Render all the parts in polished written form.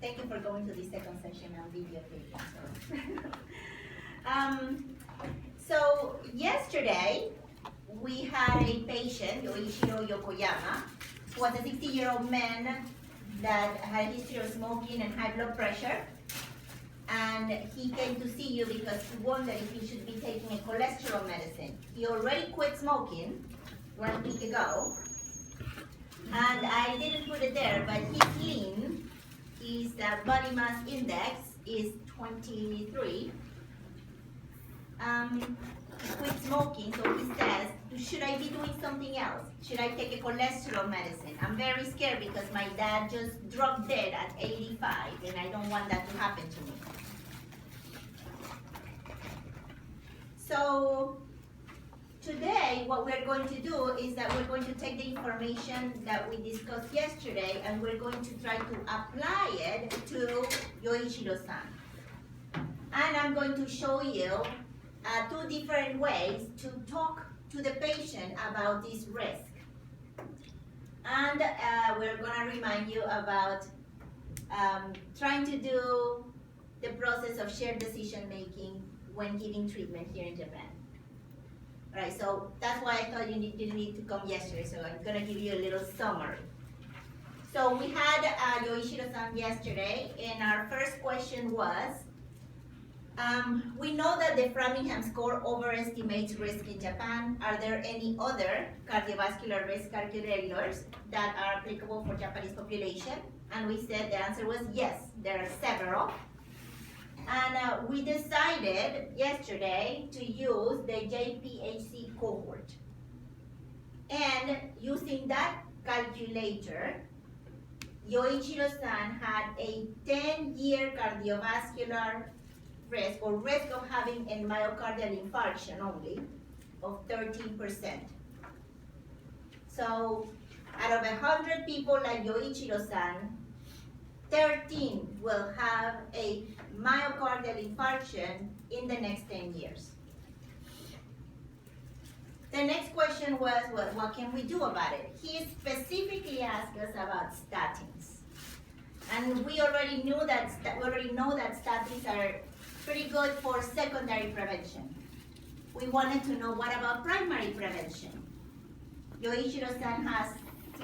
thank you for going to the second session on video taping. So yesterday, we had a patient, Yoichiro Yokoyama, who was a 60-year-old man that had a history of smoking and high blood pressure. And he came to see you because he wondered if he should be taking a cholesterol medicine. He already quit smoking 1 week ago. And I didn't put it there, but his lean, his body mass index is 23. He quit smoking, so he says, should I be doing something else? Should I take a cholesterol medicine? I'm very scared because my dad just dropped dead at 85, and I don't want that to happen to me. So today, what we're going to do is that we're going to take the information that we discussed yesterday, and we're going to try to apply it to Yoichiro-san. And I'm going to show you 2 different ways to talk to the patient about this risk. And we're going to remind you about trying to do the process of shared decision making when giving treatment here in Japan. All right, so that's why I thought you didn't need to come yesterday, so I'm going to give you a little summary. So we had Yoichiro-san yesterday, and our first question was, we know that the Framingham score overestimates risk in Japan. Are there any other cardiovascular risk calculators that are applicable for Japanese population? And we said the answer was yes, there are several. And we decided yesterday to use the JPHC cohort. And using that calculator, Yoichiro-san had a 10-year cardiovascular risk, or risk of having a myocardial infarction only, of 13%. So out of 100 people like Yoichiro-san, 13 will have a myocardial infarction in the next 10 years. The next question was, well, what can we do about it? He specifically asked us about statins. And we already know that statins are pretty good for secondary prevention. We wanted to know, what about primary prevention? Yoichiro-san has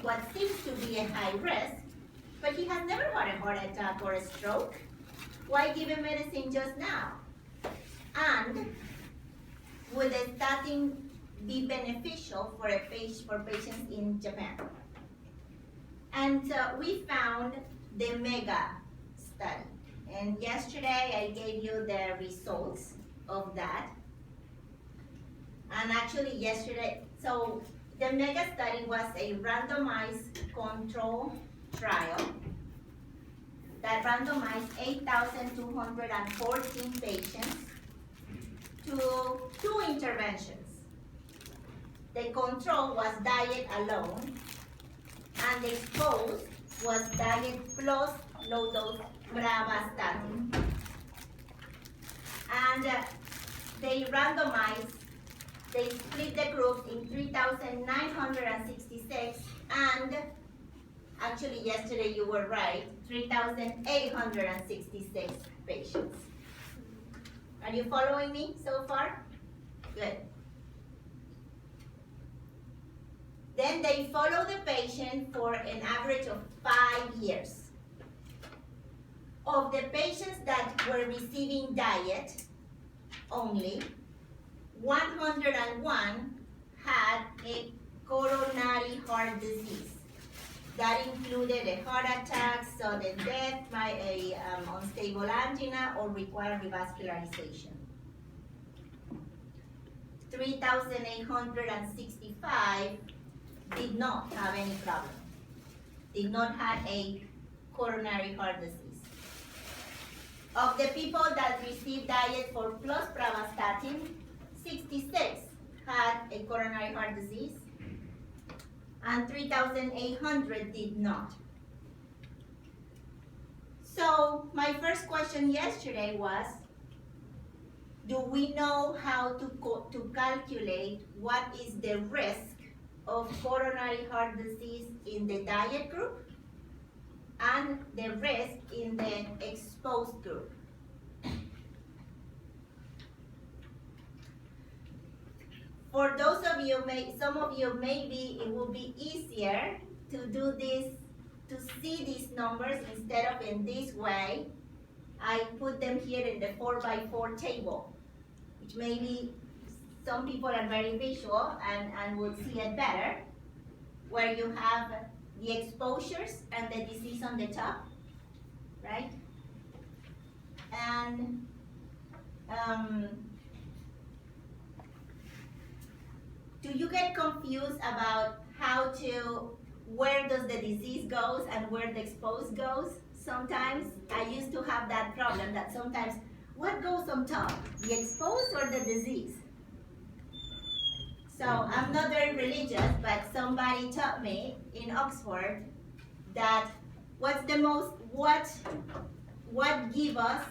what seems to be a high risk, but he has never had a heart attack or a stroke. Why give him medicine just now? And would a statin be beneficial for patients in Japan? And we found the MEGA study. And yesterday I gave you the results of that. And actually yesterday, so the MEGA study was a randomized control trial that randomized 8,214 patients to 2 interventions. The control was diet alone, and the exposed was diet plus low-dose pravastatin. And they randomized, they split the groups in 3,966, and actually yesterday you were right, 3,866 patients. Are you following me so far? Good. Then they follow the patient for an average of 5 years. Of the patients that were receiving diet only, 101 had a coronary heart disease. That included a heart attack, sudden death, unstable angina, or required revascularization. 3,865 did not have any problem, did not have a coronary heart disease. Of the people that received diet for plus pravastatin, 66 had a coronary heart disease, and 3,800 did not. So my first question yesterday was, do we know how to calculate what is the risk of coronary heart disease in the diet group and the risk in the an exposed group. For those of you, some of you, maybe it will be easier to do this, to see these numbers instead of in this way. I put them here in the 4x4 table, which maybe some people are very visual and will see it better, where you have the exposures and the disease on the top, right? And do you get confused about where does the disease goes and where the exposed goes? Sometimes I used to have that problem that sometimes, what goes on top, the exposed or the disease? So I'm not very religious, but somebody taught me in Oxford that what give us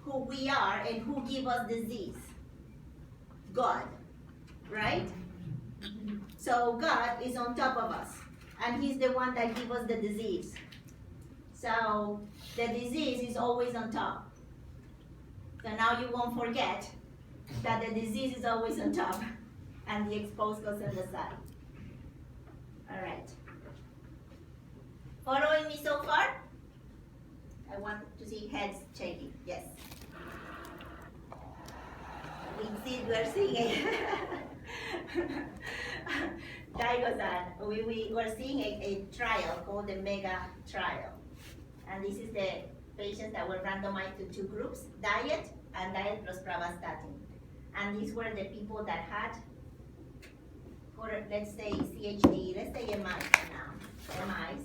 who we are and who give us disease? God, right? So God is on top of us, and He's the one that gives us the disease. So the disease is always on top. So now you won't forget that the disease is always on top, and the exposed goes on the side. All right. Following me so far? I want to see heads shaking. Yes. We're seeing it. Daigo-san, we were seeing a trial called the MEGA trial. And this is the patients that were randomized to two groups, diet and diet plus pravastatin. And these were the people that had, let's say CHD, let's say MIs now, MIs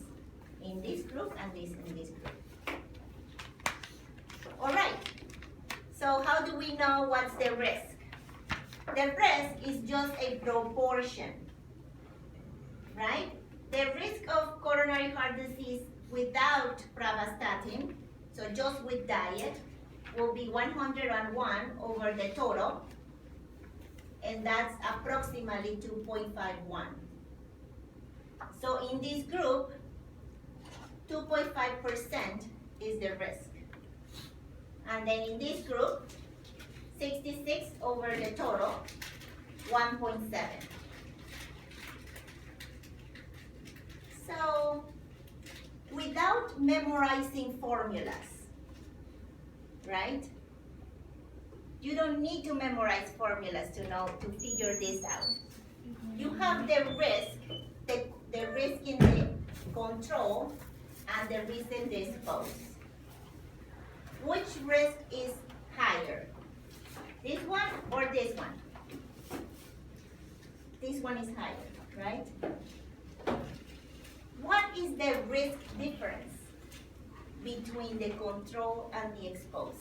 in this group and this in this group. All right, so how do we know what's the risk? The risk is just a proportion, right? The risk of coronary heart disease without pravastatin, so just with diet, will be 101 over the total, and that's approximately 2.51. So in this group, 2.5% is the risk. And then in this group, 66 over the total, 1.7. So without memorizing formulas, right? You don't need to memorize formulas to figure this out. You have the risk, the risk in the control and the risk in the exposed. Which risk is higher? This one or this one? This one is higher, right? What is the risk difference between the control and the exposed?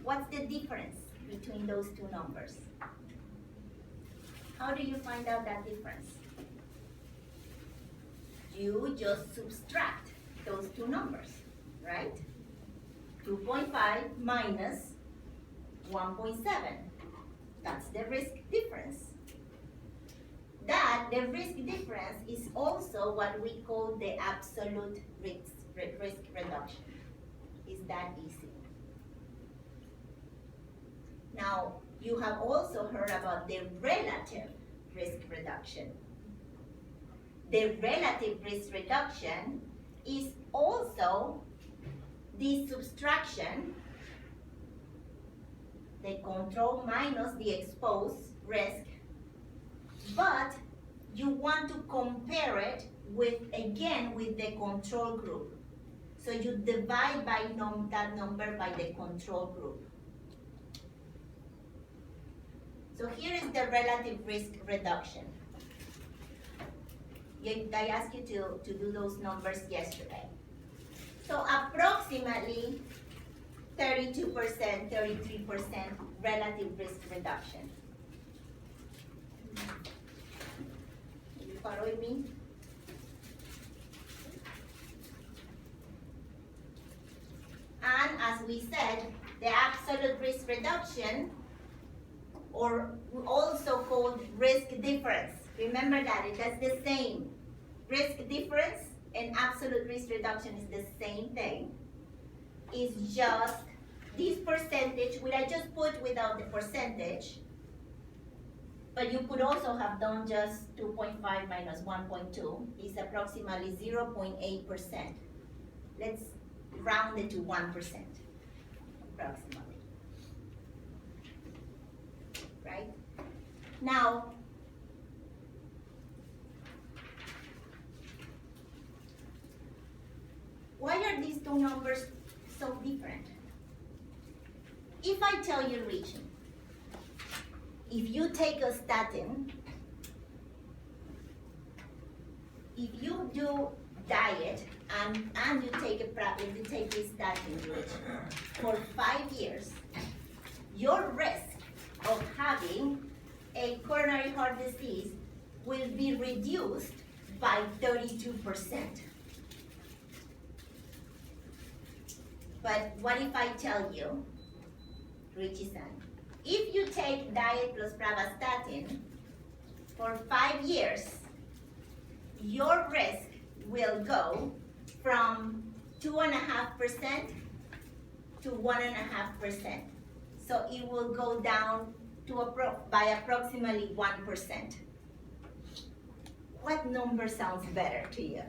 What's the difference between those two numbers? How do you find out that difference? You just subtract those two numbers, right? 2.5 minus 1.7. That's the risk difference. The risk difference is also what we call the absolute risk reduction. Is that easy? Now, you have also heard about the relative risk reduction. The relative risk reduction is also the subtraction, the control minus the exposed risk, but you want to compare it with the control group. So you divide by that number by the control group. So here is the relative risk reduction. I asked you to do those numbers yesterday. So approximately 32%, 33% relative risk reduction. Are you following me? And as we said, the absolute risk reduction, or also called risk difference. Remember that, that's the same. Risk difference and absolute risk reduction is the same thing. It's just this percentage, which I just put without the percentage, but you could also have done just 2.5 minus 1.2 is approximately 0.8%. Let's round it to 1%, approximately. Right? Now, why are these two numbers so different? If I tell you, Richie, if you take a statin, if you do diet and you take this statin, Richie, for 5 years, your risk of having a coronary heart disease will be reduced by 32%. But what if I tell you, Richie-san, if you take diet plus pravastatin for 5 years, your risk will go from 2.5% to 1.5%. So it will go down to by approximately 1%. What number sounds better to you?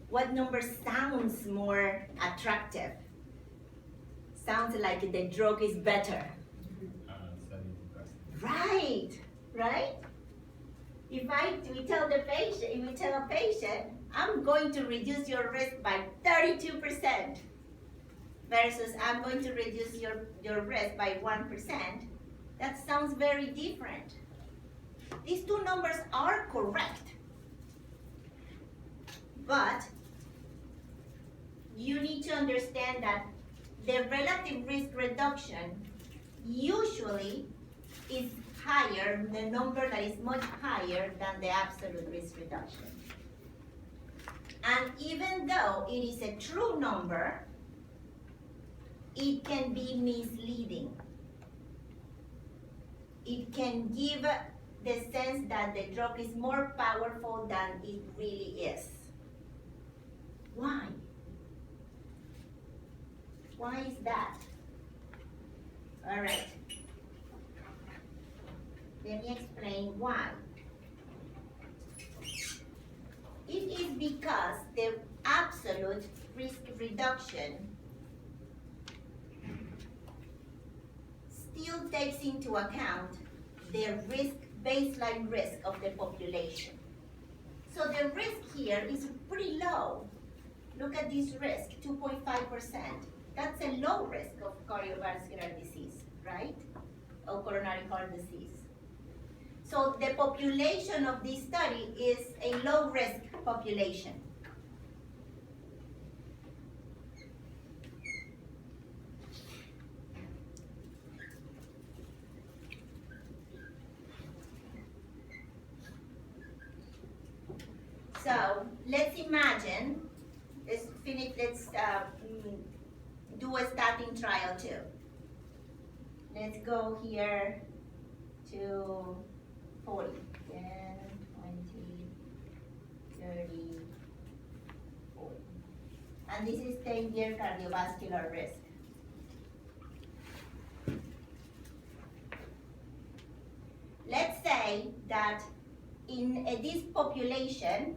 What number sounds more attractive? Sounds like the drug is better. 70%. Right, right? If we tell a patient, I'm going to reduce your risk by 32%, versus I'm going to reduce your risk by 1%, that sounds very different. These two numbers are correct, but you need to understand that the relative risk reduction usually is higher, the number that is much higher than the absolute risk reduction. And even though it is a true number, it can be misleading. It can give the sense that the drug is more powerful than it really is. Why? Why is that? All right. Let me explain why. It is because the absolute risk reduction still takes into account the baseline risk of the population. So the risk here is pretty low. Look at this risk, 2.5%. That's a low risk of cardiovascular disease, right? Or coronary heart disease. So the population of this study is a low risk population. So let's imagine, let's do a statin trial too. Let's go here to 40, 10, 20, 30, 40. And this is 10-year cardiovascular risk. Let's say that in this population,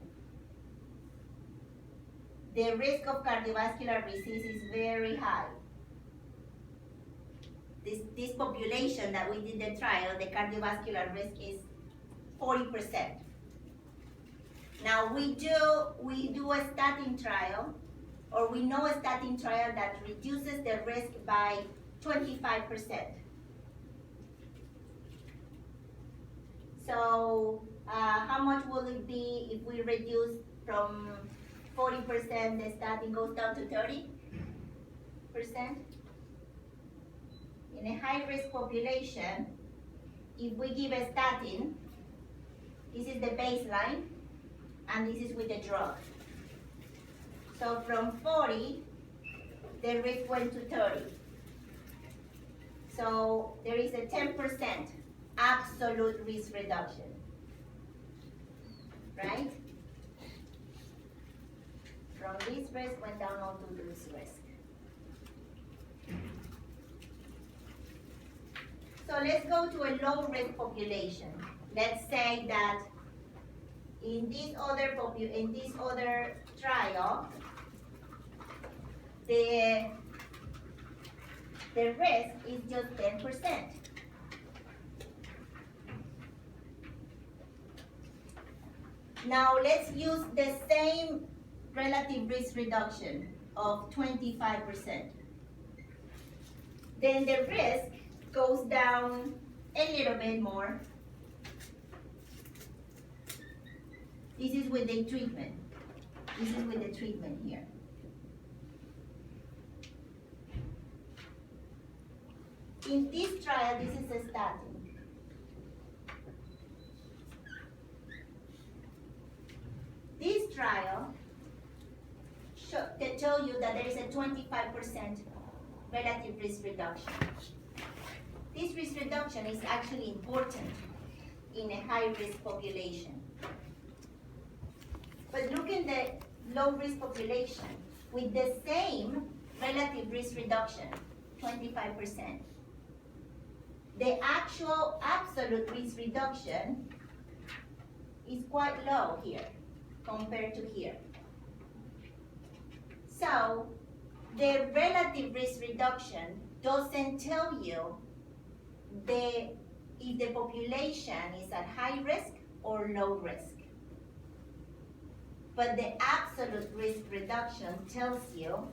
the risk of cardiovascular disease is very high. This population that we did the trial, the cardiovascular risk is 40%. Now we do a statin trial, or we know a statin trial that reduces the risk by 25%. So how much will it be if we reduce from 40%, the statin goes down to 30%? In a high-risk population, if we give a statin, this is the baseline, and this is with the drug. So from 40, the risk went to 30. So there is a 10% absolute risk reduction. right? From this risk went down all to this risk. So let's go to a low risk population. Let's say that in this other trial, the risk is just 10%. Now let's use the same relative risk reduction of 25%. Then the risk goes down a little bit more. This is with the treatment. This is with the treatment here. In this trial, this is a statin. This trial tell you that there is a 25% relative risk reduction. This risk reduction is actually important in a high-risk population. But look in the low-risk population with the same relative risk reduction, 25%. The actual absolute risk reduction is quite low here compared to here. So the relative risk reduction doesn't tell you if the population is at high risk or low risk. But the absolute risk reduction tells you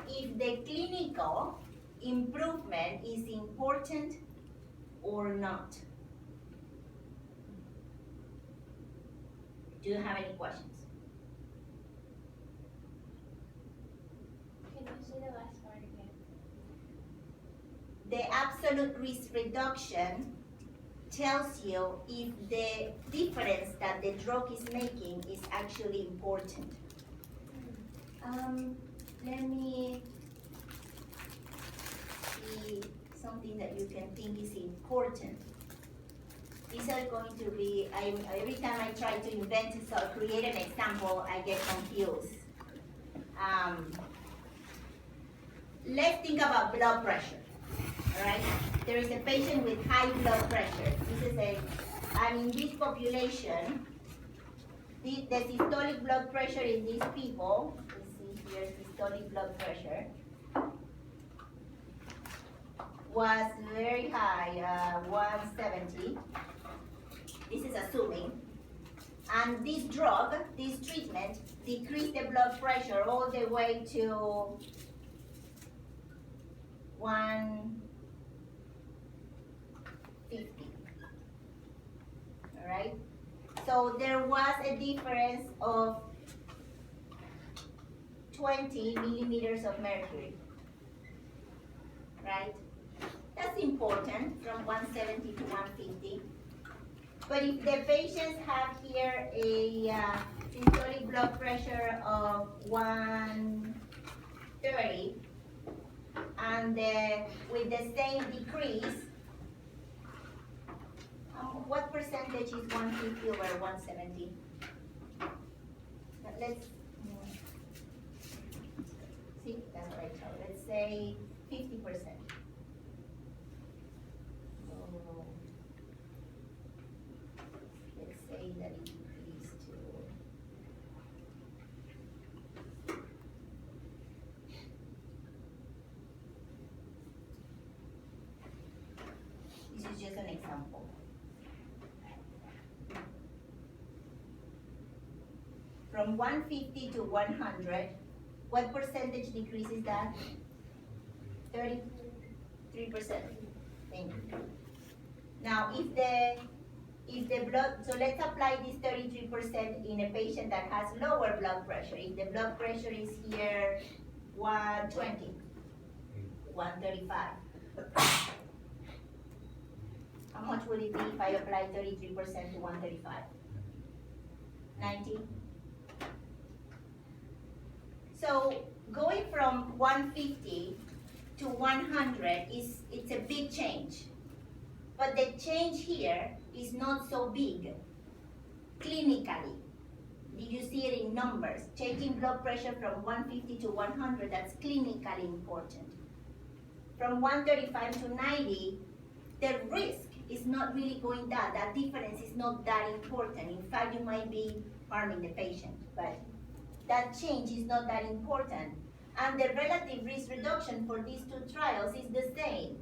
if the clinical improvement is important or not. Do you have any questions? Can you say the last part again? The absolute risk reduction tells you if the difference that the drug is making is actually important. Let me see something that you can think is important. These are going to be, every time I try to invent it, so create an example, I get confused. Let's think about blood pressure, all right? There is a patient with high blood pressure. This is and in this population, the systolic blood pressure in these people, you see here, systolic blood pressure, was very high, 170. This is assuming. And this drug, this treatment, decreased the blood pressure all the way to 150. All right? So there was a difference of 20 millimeters of mercury. Right? That's important, from 170 to 150. But if the patients have here a systolic blood pressure of 130, and with the same decrease, what percentage is 150 over 170? Let's see, that's what I tell. Let's say 50%. Let's say that it decreased to this is just an example. From 150 to 100, what percentage decrease is that? 33%. Thank you. Now, if the blood, so let's apply this 33% in a patient that has lower blood pressure. If the blood pressure is here 120, 135. How much would it be if I apply 33% to 135? 90? So going from 150 to 100 it's a big change. But the change here is not so big clinically. Did you see it in numbers? Changing blood pressure from 150 to 100, that's clinically important. From 135 to 90, the risk is not really going down. That difference is not that important. In fact, you might be harming the patient, but that change is not that important. And the relative risk reduction for these two trials is the same.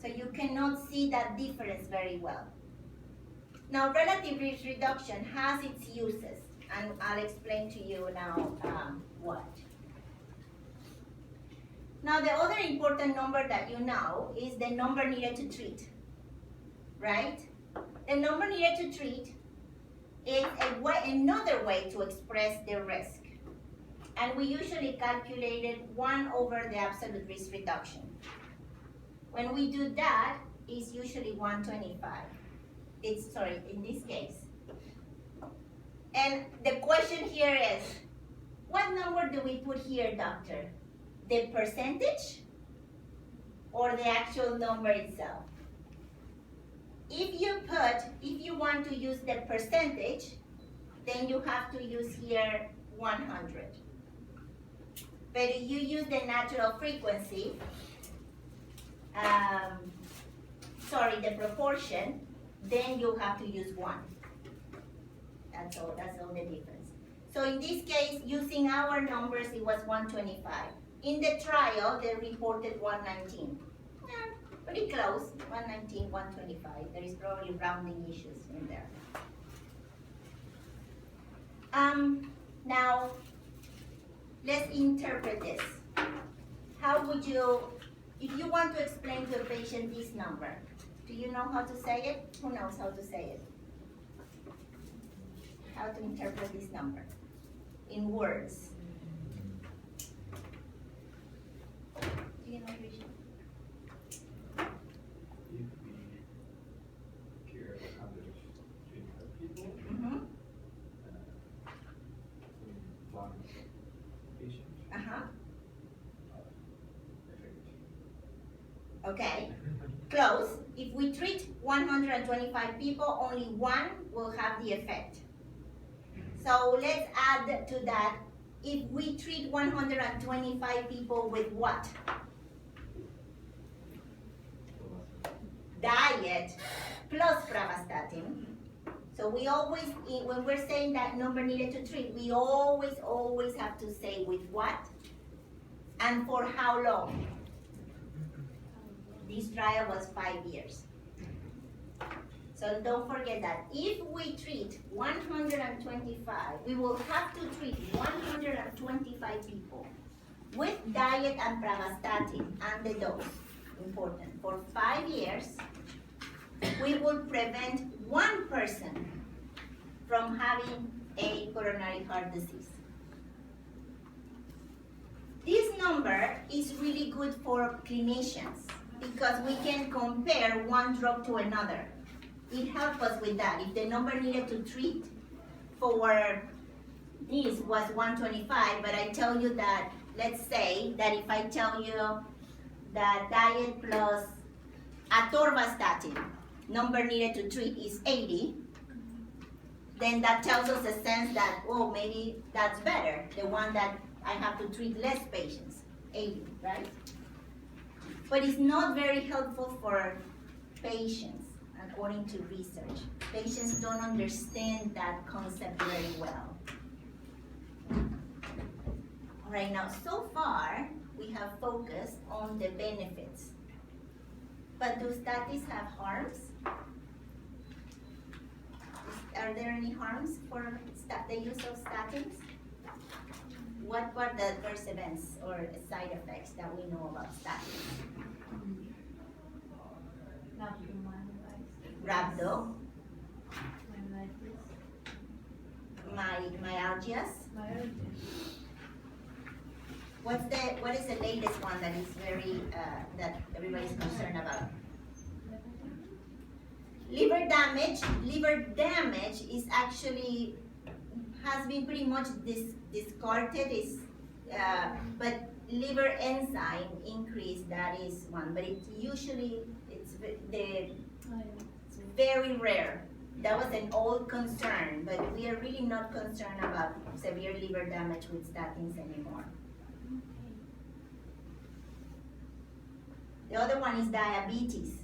So you cannot see that difference very well. Now, relative risk reduction has its uses, and I'll explain to you now what. Now, the other important number that you know is the number needed to treat, right? The number needed to treat is another way to express the risk. And we usually calculate it 1 over the absolute risk reduction. When we do that, it's usually 125. In this case. And the question here is, what number do we put here, doctor? The percentage or the actual number itself? If you want to use the percentage, then you have to use here 100. But if you use the natural frequency, the proportion, then you have to use 1. That's all the difference. So in this case, using our numbers, it was 125. In the trial, they reported 119. Yeah, pretty close, 119, 125. There is probably rounding issues in there. Now, let's interpret this. How would you, if you want to explain to a patient this number, do you know how to say it? Who knows how to say it? How to interpret this number in words? Do you know, Richard? If we care about 125 people, one patient, Okay, close. If we treat 125 people, only 1 will have the effect. So let's add to that, if we treat 125 people with what? Diet plus pravastatin. So we always, when we're saying that number needed to treat, we always have to say with what and for how long. This trial was 5 years. So don't forget that. If we treat 125, we will have to treat 125 people with diet and pravastatin and the dose. Important. For 5 years, we will prevent 1 person from having a coronary heart disease. This number is really good for clinicians because we can compare one drug to another. It helps us with that. If the number needed to treat for this was 125, but I tell you that, let's say that if I tell you that diet plus atorvastatin, number needed to treat is 80, then that tells us a sense that, oh, maybe that's better, the one that I have to treat less patients, 80, right? But it's not very helpful for patients, according to research. Patients don't understand that concept very well. All right, now so far, we have focused on the benefits. But do statins have harms? Are there any harms for the use of statins? What were the adverse events or side effects that we know about statins? Rhabdo, myalgias. What is the latest one that is very that everybody's concerned about? Liver damage. Liver damage is actually has been pretty much discarded. But liver enzyme increase, that is one. But it's very rare. That was an old concern, but we are really not concerned about severe liver damage with statins anymore. The other one is diabetes.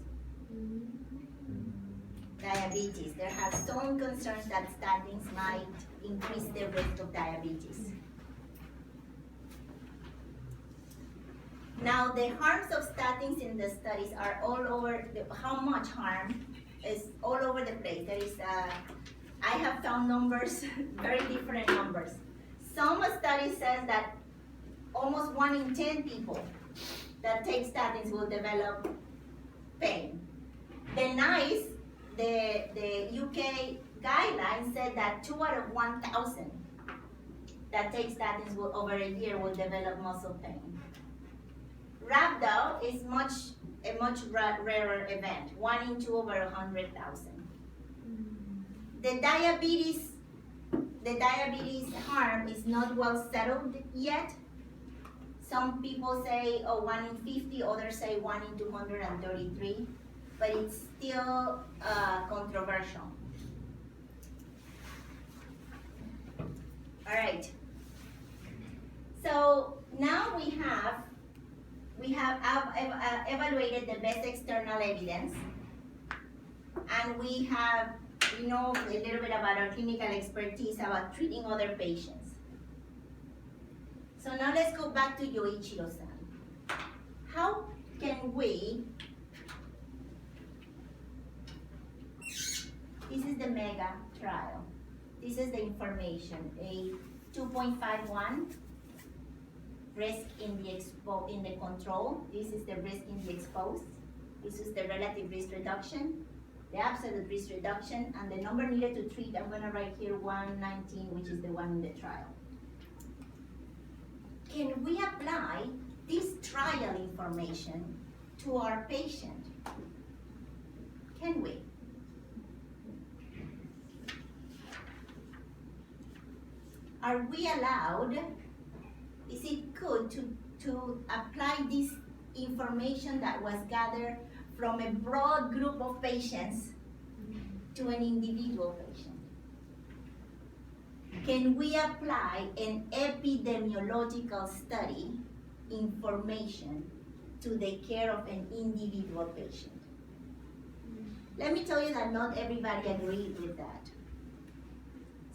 Diabetes. There have some concerns that statins might increase the risk of diabetes. Now, the harms of statins in the studies are all over, how much harm is all over the place. There is, I have found numbers, very different numbers. Some studies says that almost 1 in 10 people that take statins will develop pain. The NICE, the UK guidelines said that 2 out of 1,000 that take statins will, over a year will develop muscle pain. Rhabdo is a much rarer event, 1 in 2 over 100,000. The diabetes harm is not well settled yet. Some people say, oh, 1 in 50, others say 1 in 233, but it's still controversial. All right. So now we have evaluated the best external evidence, and we know a little bit about our clinical expertise about treating other patients. So now let's go back to Yoichiro-san. How can we, this is the MEGA trial. This is the information, a 2.51 risk in the control. This is the risk in the exposed. This is the relative risk reduction, the absolute risk reduction, and the number needed to treat. I'm gonna write here 119, which is the one in the trial. Can we apply this trial information to our patient? Can we? Are we allowed? Is it good to apply this information that was gathered from a broad group of patients to an individual patient? Can we apply an epidemiological study information to the care of an individual patient? Let me tell you that not everybody agrees with that.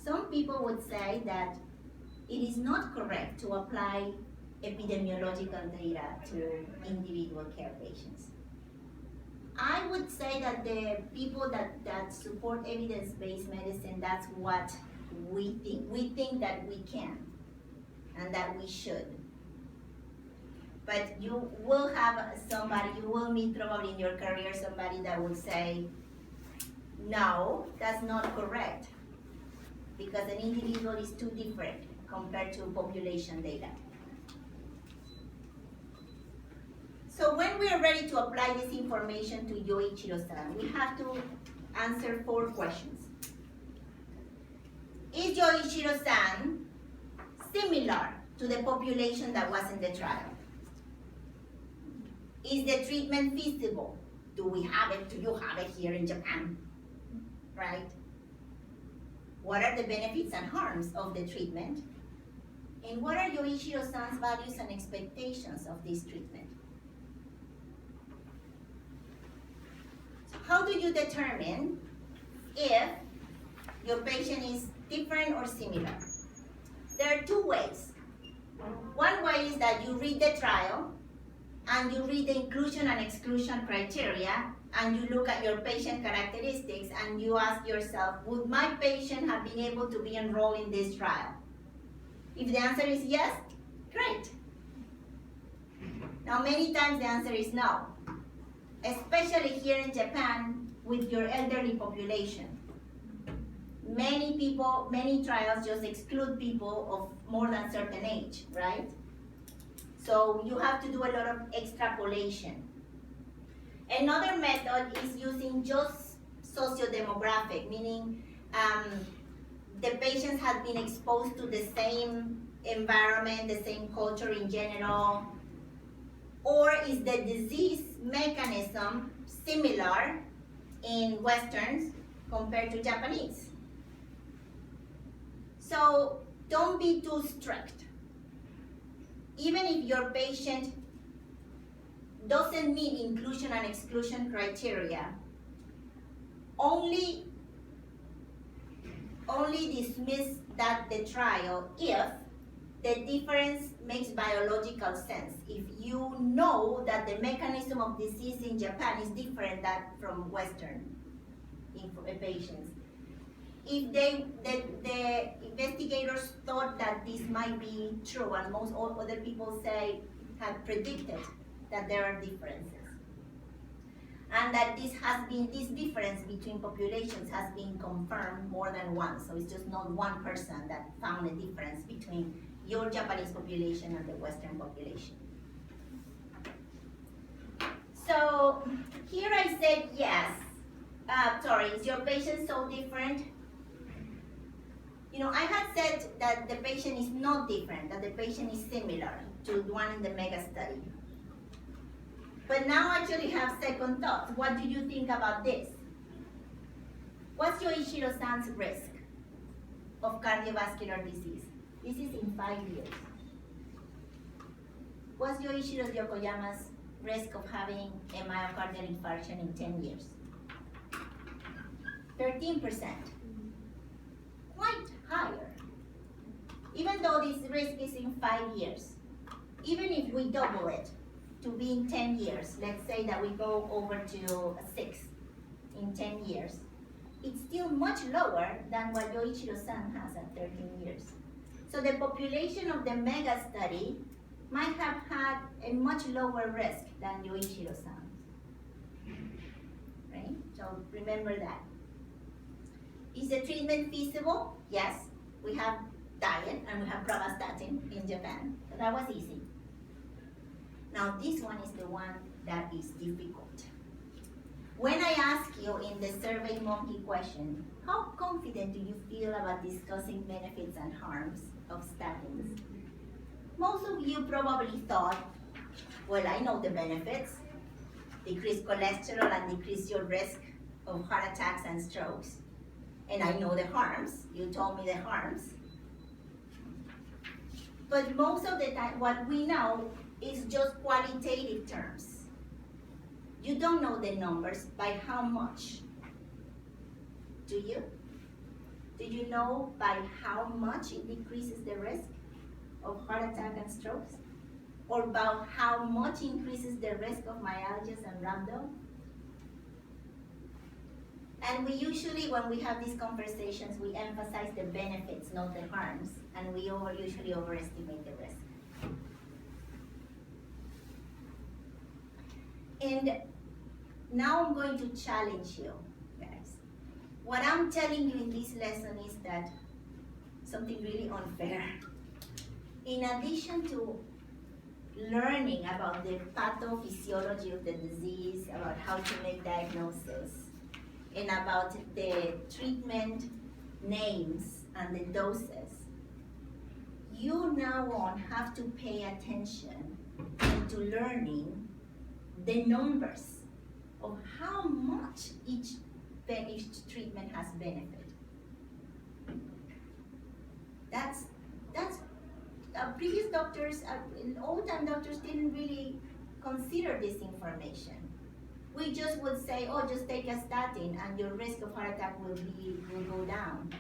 Some people would say that it is not correct to apply epidemiological data to individual care patients. I would say that the people that support evidence-based medicine, that's what we think. We think that we can and that we should. But you will have somebody, you will meet probably in your career somebody that will say, no, that's not correct, because an individual is too different compared to population data. So when we are ready to apply this information to Yoichiro-san, we have to answer 4 questions. Is Yoichiro-san similar to the population that was in the trial? Is the treatment feasible? Do we have it? Do you have it here in Japan? Right? What are the benefits and harms of the treatment? And what are Yoichiro-san's values and expectations of this treatment? So how do you determine if your patient is different or similar? There are 2 ways. One way is that you read the trial and you read the inclusion and exclusion criteria, and you look at your patient characteristics and you ask yourself, would my patient have been able to be enrolled in this trial? If the answer is yes, great. Now, many times the answer is no, especially here in Japan with your elderly population. Many people, many trials just exclude people of more than certain age, right? So you have to do a lot of extrapolation. Another method is using just sociodemographic, meaning the patients have been exposed to the same environment, the same culture in general, or is the disease mechanism similar in Westerns compared to Japanese. So don't be too strict. Even if your patient doesn't meet inclusion and exclusion criteria, only dismiss the trial if the difference makes biological sense. If you know that the mechanism of disease in Japan is different than from Western patients. If the investigators thought that this might be true, and most other people had predicted that there are differences, and that this difference between populations has been confirmed more than once. So it's just not one person that found a difference between your Japanese population and the Western population. So here I said yes. Sorry, is your patient so different? I had said that the patient is not different, that the patient is similar to the one in the mega study. But now I actually have second thoughts. What do you think about this? What's Yoichiro-san's risk of cardiovascular disease? This is in 5 years. What's Yoichiro Yokoyama's risk of having a myocardial infarction in 10 years? 13%. Quite higher. Even though this risk is in 5 years, even if we double it to be in 10 years, let's say that we go over to 6 in 10 years, it's still much lower than what Yoichiro-san has at 13 years. So the population of the mega study might have had a much lower risk than Yoichiro-san. Right? So remember that. Is the treatment feasible? Yes. We have diet and we have pravastatin in Japan. So that was easy. Now this one is the one that is difficult. When I ask you in the Survey Monkey question, how confident do you feel about discussing benefits and harms of statins? Most of you probably thought, well, I know the benefits. Decrease cholesterol and decrease your risk of heart attacks and strokes. And I know the harms. You told me the harms. But most of the time, what we know is just qualitative terms. You don't know the numbers by how much. Do you? Do you know by how much it decreases the risk of heart attack and strokes? Or about how much increases the risk of myalgias and rhabdo? And we usually, when we have these conversations, we emphasize the benefits, not the harms, and we usually overestimate the risk. And now I'm going to challenge you, guys. What I'm telling you in this lesson is that something really unfair. In addition to learning about the pathophysiology of the disease, about how to make diagnosis, and about the treatment names and the doses, you now on have to pay attention to learning the numbers of how much each treatment has benefit. That's previous doctors, old-time doctors didn't really consider this information. We just would say, oh, just take a statin and your risk of heart attack will go down.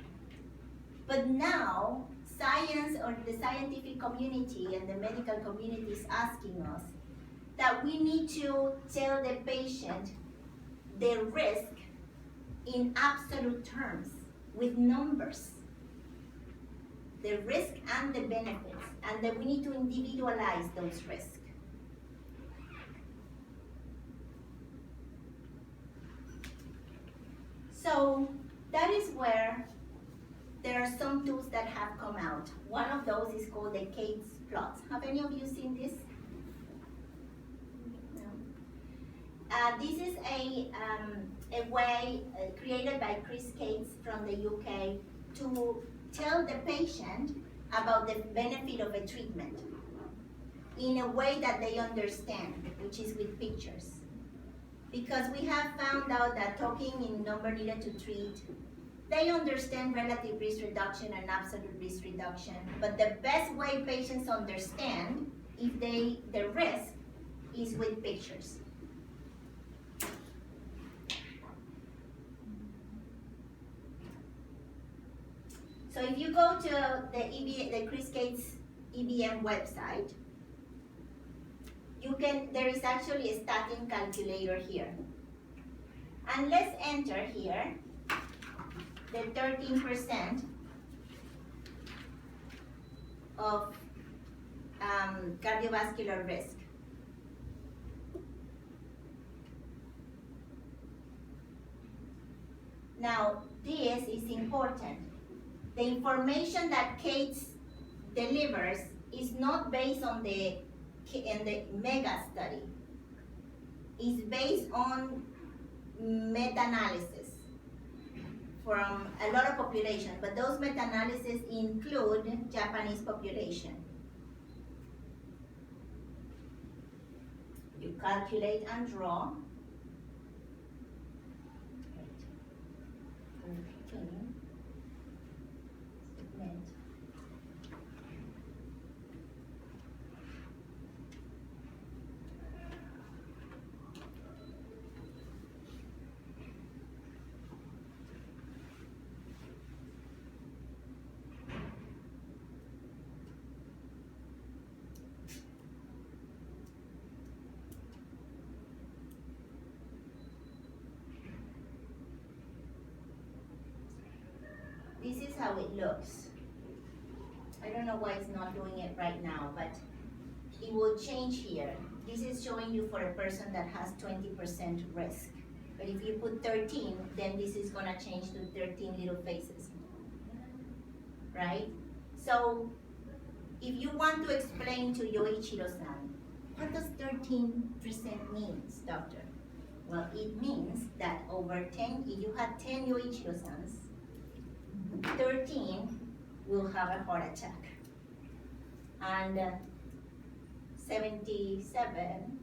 But now, science or the scientific community and the medical community is asking us that we need to tell the patient the risk in absolute terms, with numbers. The risk and the benefits, and that we need to individualize those risks. So that is where there are some tools that have come out. One of those is called the Cates plots. Have any of you seen this? No. This is a way created by Chris Cates from the UK to tell the patient about the benefit of a treatment in a way that they understand, which is with pictures. because we have found out that talking in number needed to treat, they understand relative risk reduction and absolute risk reduction, but the best way patients understand if the risk is with pictures. So if you go to the Chris Gates EBM website, there is actually a statin calculator here. And let's enter here the 13% of cardiovascular risk. Now, this is important. The information that Gates delivers is not based on the mega study. It's based on meta-analysis from a lot of population, but those meta-analysis include Japanese population. You calculate and draw. This is how it looks. I don't know why it's not doing it right now, but it will change here. This is showing you for a person that has 20% risk. But if you put 13, then this is gonna change to 13 little faces, right? So if you want to explain to Yoichiro-san, what does 13% means, doctor? Well, it means that over 10, if you had 10 Yoichiro-sans, 13 will have a heart attack, and 87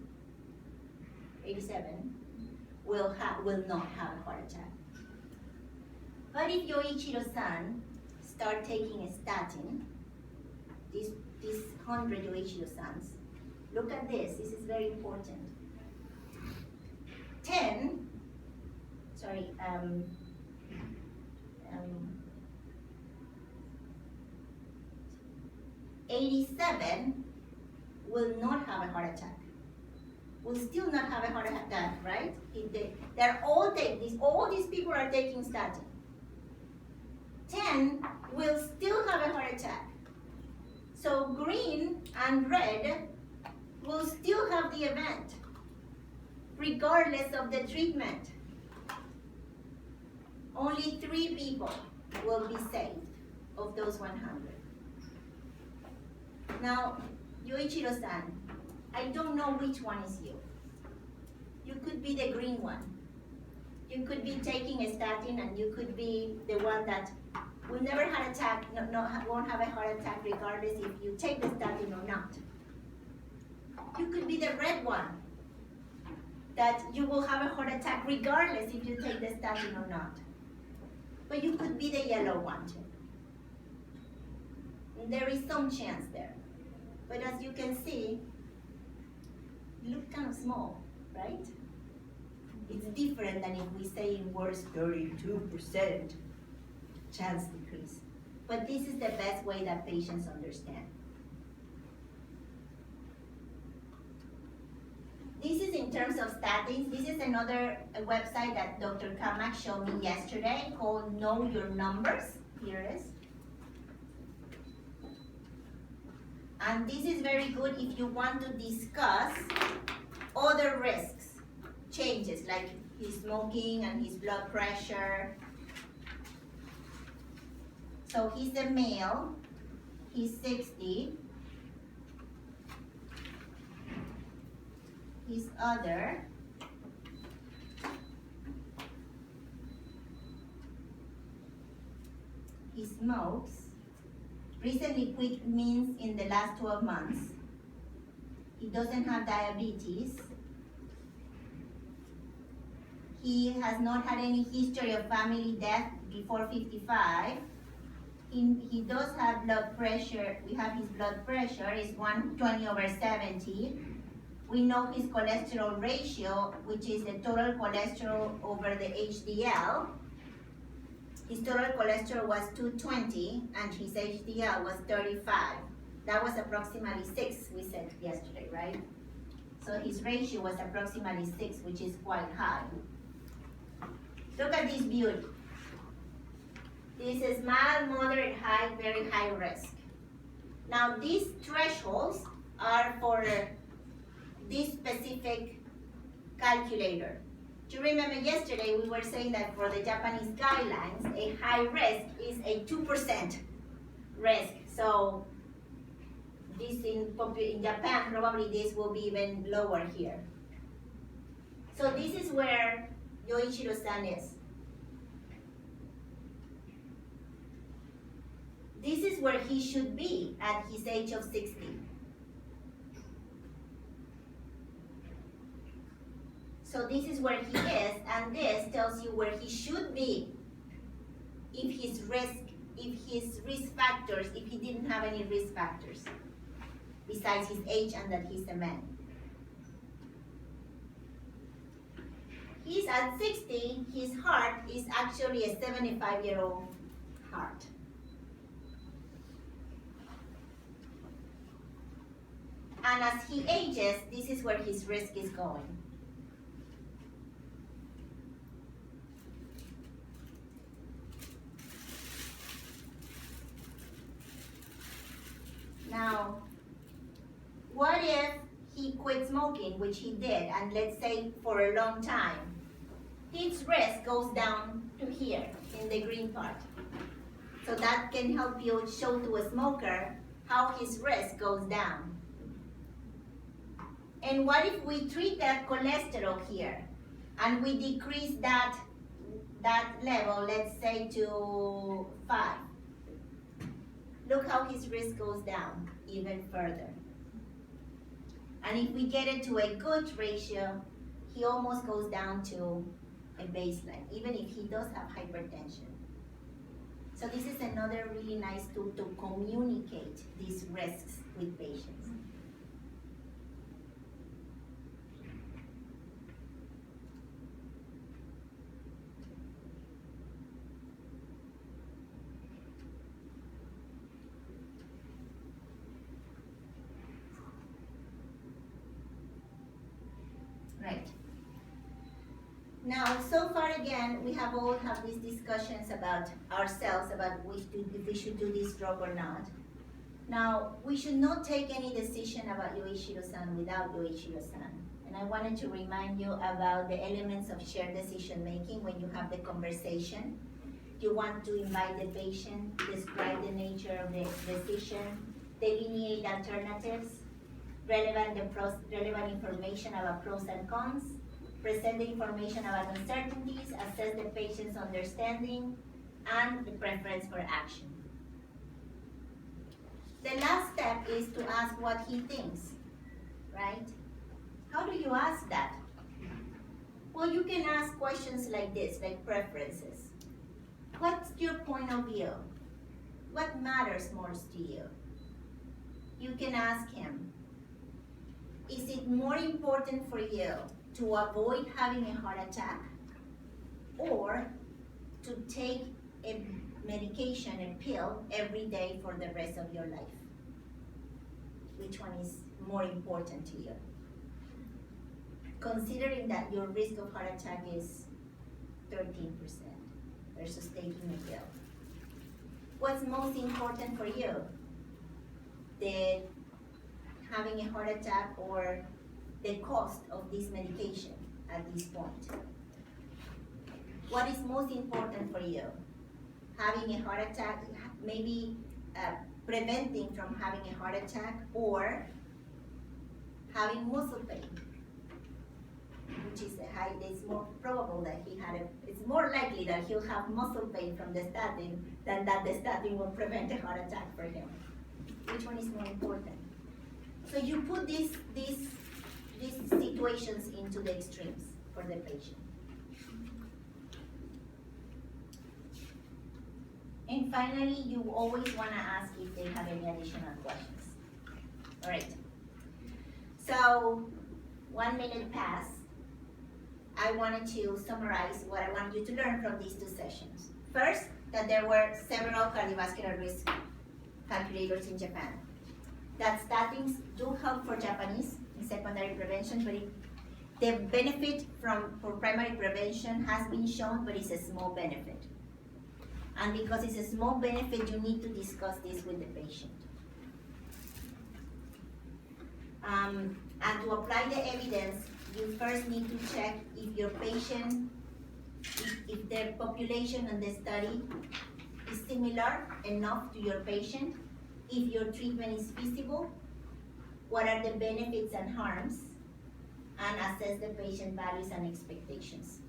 will not have a heart attack. But if Yoichiro-san start taking a statin, this 100 Yoichiro-sans, look at this. This is very important. 87 will not have a heart attack. Will still not have a heart attack, right? All these people are taking statin. 10 will still have a heart attack. So green and red will still have the event, regardless of the treatment. Only 3 people will be saved of those 100. Now, Yoichiro-san, I don't know which one is you. You could be the green one. You could be taking a statin, and you could be the one that will never have an attack, won't have a heart attack regardless if you take the statin or not. You could be the red one, that you will have a heart attack regardless if you take the statin or not. But you could be the yellow one too. And there is some chance there. But as you can see, it looks kind of small, right? It's different than if we say in words 32% chance decrease. But this is the best way that patients understand. This is in terms of statins. This is another website that Dr. Kamak showed me yesterday called Know Your Numbers. Here it is. And this is very good if you want to discuss other risks, changes like his smoking and his blood pressure. So he's a male, he's 60. His other, he smokes. Recently quit means in the last 12 months. He doesn't have diabetes. He has not had any history of family death before 55. He does have blood pressure. We have his blood pressure is 120/70. We know his cholesterol ratio, which is the total cholesterol over the HDL. His total cholesterol was 220 and his HDL was 35. That was approximately 6, we said yesterday, right? So his ratio was approximately 6, which is quite high. Look at this beauty. This is mild, moderate, high, very high risk. Now these thresholds are for this specific calculator. Do you remember yesterday we were saying that for the Japanese guidelines, a high risk is a 2% risk. So this in Japan, probably this will be even lower here. So this is where Yoichiro-san is. This is where he should be at his age of 60. So this is where he is, and this tells you where he should be if his risk factors, if he didn't have any risk factors besides his age and that he's a man. He's at 60, his heart is actually a 75-year-old heart. And as he ages, this is where his risk is going. Now, what if he quit smoking, which he did, and let's say for a long time? His risk goes down to here in the green part. So that can help you show to a smoker how his risk goes down. And what if we treat that cholesterol here and we decrease that level, let's say to 5? Look how his risk goes down even further. And if we get it to a good ratio, he almost goes down to a baseline, even if he does have hypertension. So this is another really nice tool to communicate these risks with patients. Right. Now, so far again, we have all had these discussions about ourselves, about if we should do this drug or not. Now, we should not take any decision about Yoichiro-san without Yoichiro-san. And I wanted to remind you about the elements of shared decision making when you have the conversation. You want to invite the patient, describe the nature of the decision, delineate alternatives, relevant information about pros and cons, present the information about uncertainties, assess the patient's understanding, and the preference for action. The last step is to ask what he thinks, right? How do you ask that? Well, you can ask questions like this, like preferences. What's your point of view? What matters most to you? You can ask him, is it more important for you to avoid having a heart attack or to take a medication, a pill, every day for the rest of your life? Which one is more important to you? Considering that your risk of heart attack is 13% versus taking a pill. What's most important for you? The having a heart attack or the cost of this medication at this point? What is most important for you? Having a heart attack, maybe preventing from having a heart attack, or having muscle pain, which is it's more probable that it's more likely that he'll have muscle pain from the statin than that the statin will prevent a heart attack for him. Which one is more important? So you put these situations into the extremes for the patient. And finally, you always wanna ask if they have any additional questions. All right. So, 1 minute passed. I wanted to summarize what I want you to learn from these 2 sessions. First, that there were several cardiovascular risk calculators in Japan. That statins do help for Japanese in secondary prevention, but the benefit for primary prevention has been shown, but it's a small benefit. And because it's a small benefit, you need to discuss this with the patient. And to apply the evidence, you first need to check if your patient, if their population in the study is similar enough to your patient, if your treatment is feasible, what are the benefits and harms, and assess the patient values and expectations.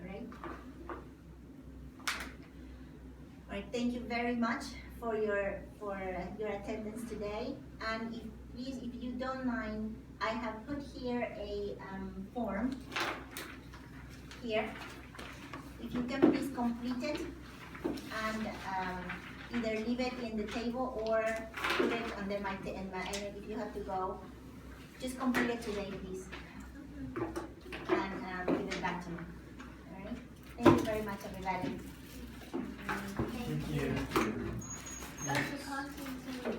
All right? All right, thank you very much for your attendance today. And please, if you don't mind, I have put here a form here. If you can please complete it and either leave it in the table or put it under my and if you have to go, just complete it today, please, and give it back to me. All right. Thank you very much, everybody. Thank you. Dr. Constantine.